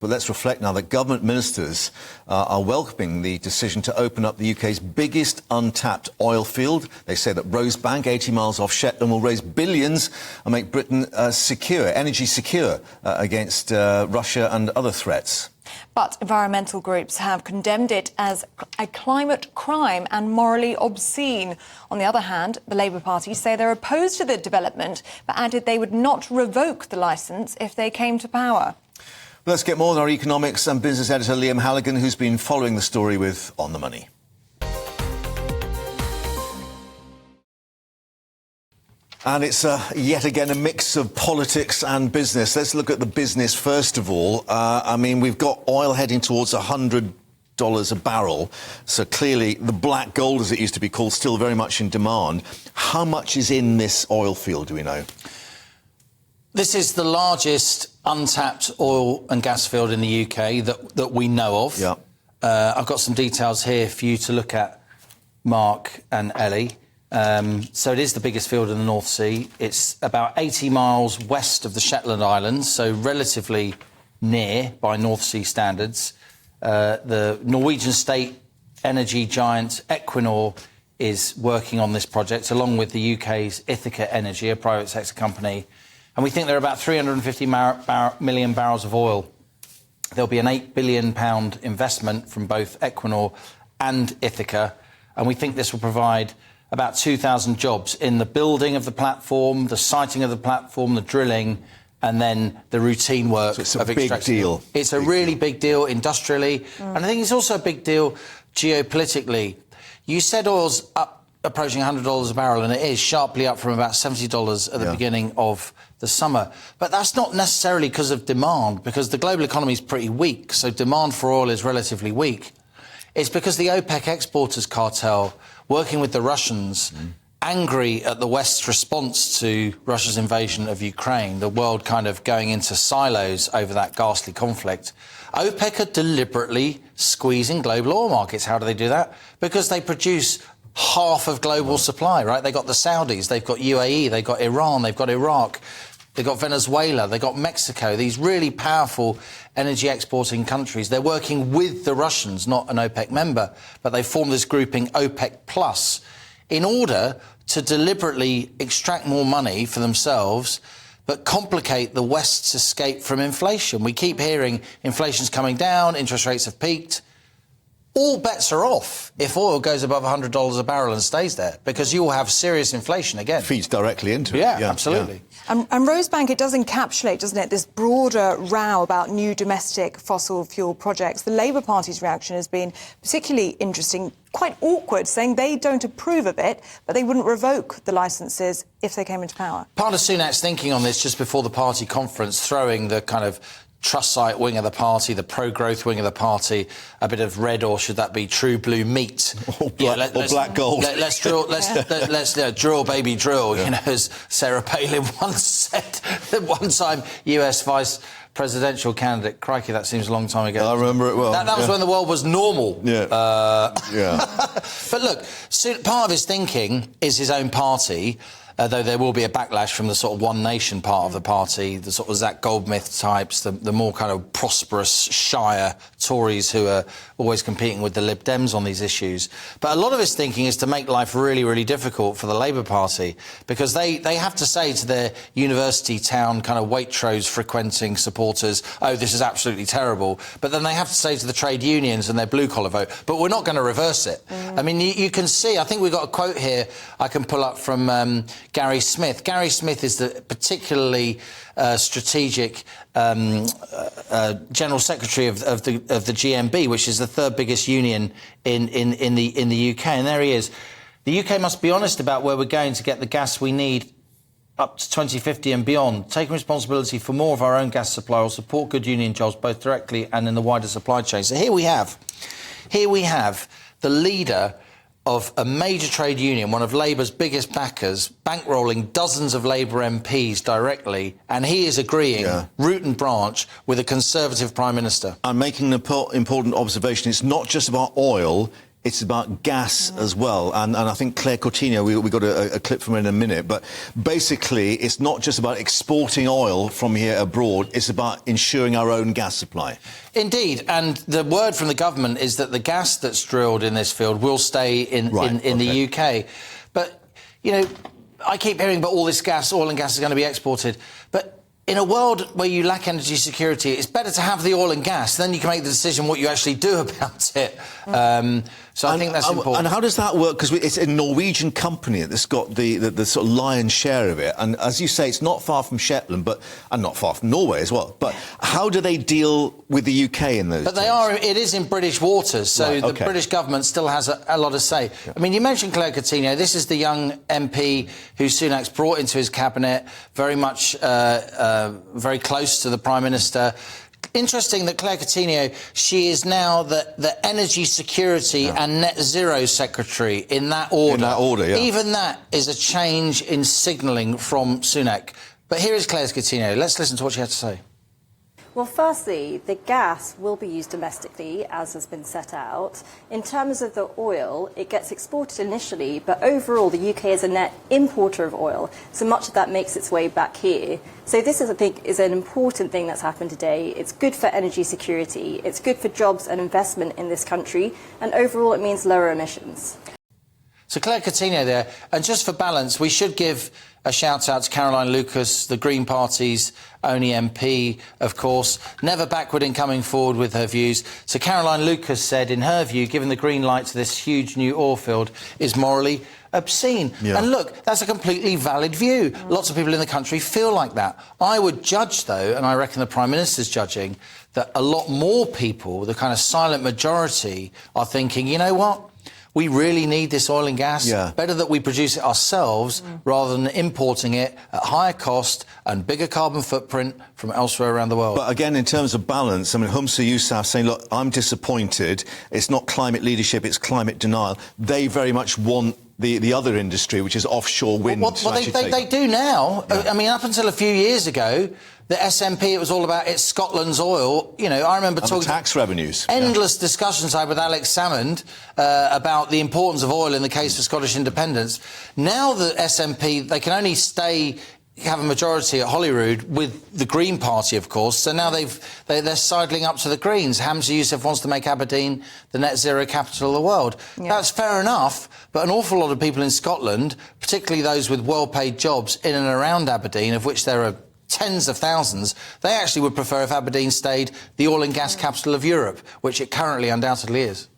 But let's reflect now that government ministers are welcoming the decision to open up the UK's biggest untapped oil field. They say that Rosebank, 80 miles off Shetland, will raise billions and make Britain energy secure against Russia and other threats. But environmental groups have condemned it as a climate crime and morally obscene. On the other hand, the Labour Party say they're opposed to the development, but added they would not revoke the licence if they came to power. Let's get more on our economics and business editor Liam Halligan, who's been following the story with On the Money. And it's yet again a mix of politics and business. Let's look at the business first of all. I mean, we've got oil heading towards $100 a barrel. So clearly the black gold, as it used to be called, still very much in demand. How much is in this oil field, do we know? This is the largest untapped oil and gas field in the UK that we know of. Yeah. I've got some details here for you to look at, Mark and Ellie. So it is the biggest field in the North Sea. It's about 80 miles west of the Shetland Islands, so relatively near by North Sea standards. The Norwegian state energy giant Equinor is working on this project, along with the UK's Ithaca Energy, a private sector company. And we think there are about 350 million barrels of oil. There'll be an £8 billion investment from both Equinor and Ithaca. And we think this will provide about 2,000 jobs in the building of the platform, the siting of the platform, the drilling, and then the routine work of extraction. It's a big deal. It's a really big deal industrially. And I think it's also a big deal geopolitically. You said oil's approaching $100 a barrel, and it is sharply up from about $70 at the beginning of the summer. But that's not necessarily because of demand, because the global economy is pretty weak, so demand for oil is relatively weak. It's because the OPEC exporters cartel, working with the Russians, angry at the West's response to Russia's invasion of Ukraine, the world kind of going into silos over that ghastly conflict. OPEC are deliberately squeezing global oil markets. How do they do that? Because they produce half of global supply, right? They got the Saudis, they've got UAE, they've got Iran, they've got Iraq, they've got Venezuela, they've got Mexico, these really powerful energy exporting countries. They're working with the Russians, not an OPEC member, but they formed this grouping OPEC Plus in order to deliberately extract more money for themselves but complicate the West's escape from inflation. We keep hearing inflation's coming down, interest rates have peaked. All bets are off if oil goes above $100 a barrel and stays there, because you will have serious inflation again. Feeds directly into it. Yeah, absolutely. And Rosebank, it does encapsulate, doesn't it, this broader row about new domestic fossil fuel projects. The Labour Party's reaction has been particularly interesting, quite awkward, saying they don't approve of it, but they wouldn't revoke the licences if they came into power. Part of Sunak's thinking on this just before the party conference, throwing the kind of Trussite wing of the party, the pro-growth wing of the party, a bit of red, or should that be true blue meat? Or black gold. Let's drill, let's drill, baby, drill. Yeah. You know, as Sarah Palin once said, the one-time US vice presidential candidate. Crikey, that seems a long time ago. I remember it well. That was when the world was normal. Yeah. But look, part of his thinking is his own party. Though there will be a backlash from the sort of One Nation part of the party, the sort of Zach Goldmith types, the more kind of prosperous, shire Tories who are always competing with the Lib Dems on these issues. But a lot of his thinking is to make life really, really difficult for the Labour Party, because they have to say to their university town kind of Waitrose frequenting supporters, oh, this is absolutely terrible. But then they have to say to the trade unions and their blue-collar vote, but we're not going to reverse it. I mean, you can see, I think we've got a quote here I can pull up from Gary Smith. Gary Smith is the particularly strategic General Secretary of the GMB, which is the third biggest union in the UK. And there he is. The UK must be honest about where we're going to get the gas we need up to 2050 and beyond. Taking responsibility for more of our own gas supply will support good union jobs, both directly and in the wider supply chain. So here we have the leader of a major trade union, one of Labour's biggest backers, bankrolling dozens of Labour MPs directly, and he is agreeing, root and branch, with a Conservative Prime Minister. I'm making an important observation. It's not just about oil, it's about gas as well. And I think Claire Coutinho, we got a clip from her in a minute, but basically it's not just about exporting oil from here abroad, it's about ensuring our own gas supply. Indeed, and the word from the government is that the gas that's drilled in this field will stay in the UK. But, you know, I keep hearing about all this gas, oil and gas is going to be exported, but in a world where you lack energy security, it's better to have the oil and gas. Then you can make the decision what you actually do about it. So I think that's important. And how does that work? Because it's a Norwegian company that's got the sort of lion's share of it. And as you say, it's not far from Shetland, and not far from Norway as well. But how do they deal with the UK in those But terms? it is in British waters, so the British government still has a lot of say. Yeah. I mean, you mentioned Claire Coutinho. This is the young MP who Sunak's brought into his cabinet, very much very close to the Prime Minister. Interesting that Claire Coutinho, she is now the Energy Security and Net Zero Secretary in that order. In that order, yeah. Even that is a change in signalling from Sunak. But here is Claire Coutinho. Let's listen to what she had to say. Well, firstly, the gas will be used domestically, as has been set out. In terms of the oil, it gets exported initially, but overall the UK is a net importer of oil, so much of that makes its way back here. So this, I think, is an important thing that's happened today. It's good for energy security, it's good for jobs and investment in this country, and overall it means lower emissions. So Claire Coutinho there, and just for balance, we should give a shout-out to Caroline Lucas, the Green Party's only MP, of course, never backward in coming forward with her views. So Caroline Lucas said, in her view, giving the green light to this huge new oil field is morally obscene. Yeah. And look, that's a completely valid view. Lots of people in the country feel like that. I would judge, though, and I reckon the Prime Minister's judging, that a lot more people, the kind of silent majority, are thinking, you know what? We really need this oil and gas. Yeah. Better that we produce it ourselves rather than importing it at higher cost and bigger carbon footprint from elsewhere around the world. But again, in terms of balance, I mean, Humza Yousaf saying, look, I'm disappointed. It's not climate leadership, it's climate denial. They very much want the other industry, which is offshore wind. Well, they do now. Yeah. I mean, up until a few years ago, the SNP, it was all about it's Scotland's oil. You know, I remember talking... tax revenues. Endless discussions I had with Alex Salmond about the importance of oil in the case of Scottish independence. Now the SNP, they can only have a majority at Holyrood with the Green Party, of course. So now they're sidling up to the Greens. Humza Yousaf wants to make Aberdeen the net zero capital of the world. Yeah. That's fair enough, but an awful lot of people in Scotland, particularly those with well-paid jobs in and around Aberdeen, of which there are tens of thousands, they actually would prefer if Aberdeen stayed the oil and gas capital of Europe, which it currently undoubtedly is.